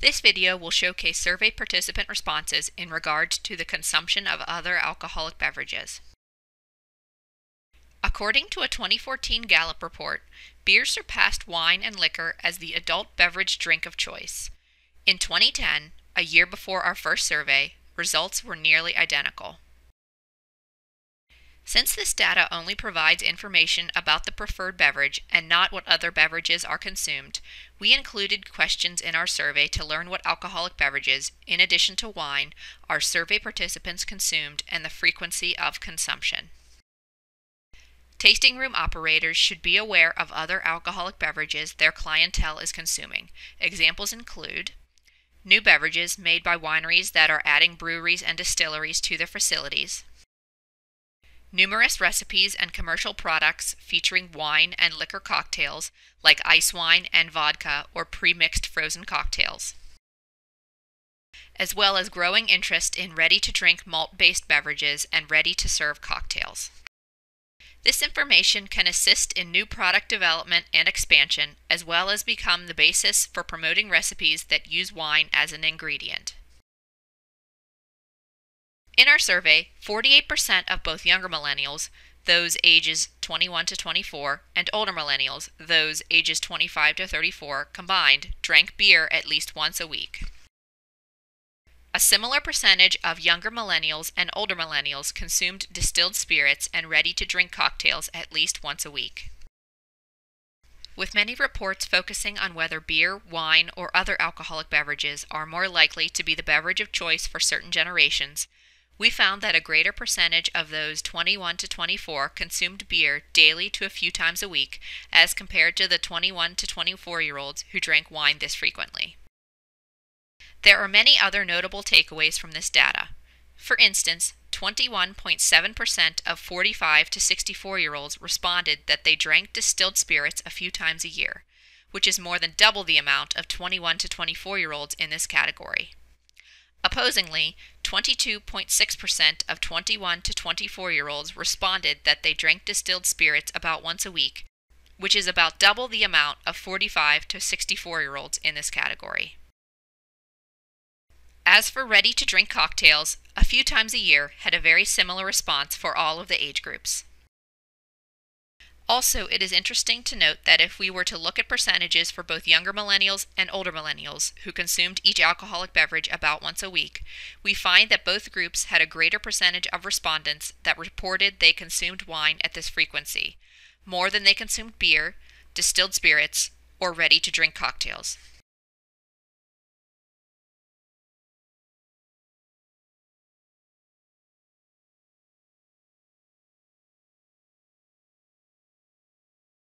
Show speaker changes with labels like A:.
A: This video will showcase survey participant responses in regard to the consumption of other alcoholic beverages. According to a 2014 Gallup report, beer surpassed wine and liquor as the adult beverage drink of choice. In 2010, a year before our first survey, results were nearly identical. Since this data only provides information about the preferred beverage and not what other beverages are consumed, we included questions in our survey to learn what alcoholic beverages, in addition to wine, our survey participants consumed and the frequency of consumption. Tasting room operators should be aware of other alcoholic beverages their clientele is consuming. Examples include new beverages made by wineries that are adding breweries and distilleries to their facilities, numerous recipes and commercial products featuring wine and liquor cocktails like ice wine and vodka or pre-mixed frozen cocktails, as well as growing interest in ready-to-drink malt-based beverages and ready-to-serve cocktails. This information can assist in new product development and expansion, as well as become the basis for promoting recipes that use wine as an ingredient. In our survey, 48% of both younger millennials, those ages 21 to 24, and older millennials, those ages 25 to 34, combined, drank beer at least once a week. A similar percentage of younger millennials and older millennials consumed distilled spirits and ready-to-drink cocktails at least once a week. With many reports focusing on whether beer, wine, or other alcoholic beverages are more likely to be the beverage of choice for certain generations, we found that a greater percentage of those 21 to 24 consumed beer daily to a few times a week as compared to the 21 to 24-year-olds who drank wine this frequently. There are many other notable takeaways from this data. For instance, 21.7% of 45 to 64-year-olds responded that they drank distilled spirits a few times a year, which is more than double the amount of 21 to 24-year-olds in this category. Opposingly, 22.6% of 21 to 24-year-olds responded that they drank distilled spirits about once a week, which is about double the amount of 45 to 64-year-olds in this category. As for ready-to-drink cocktails, a few times a year had a very similar response for all of the age groups. Also, it is interesting to note that if we were to look at percentages for both younger millennials and older millennials who consumed each alcoholic beverage about once a week, we find that both groups had a greater percentage of respondents that reported they consumed wine at this frequency, more than they consumed beer, distilled spirits, or ready-to-drink cocktails.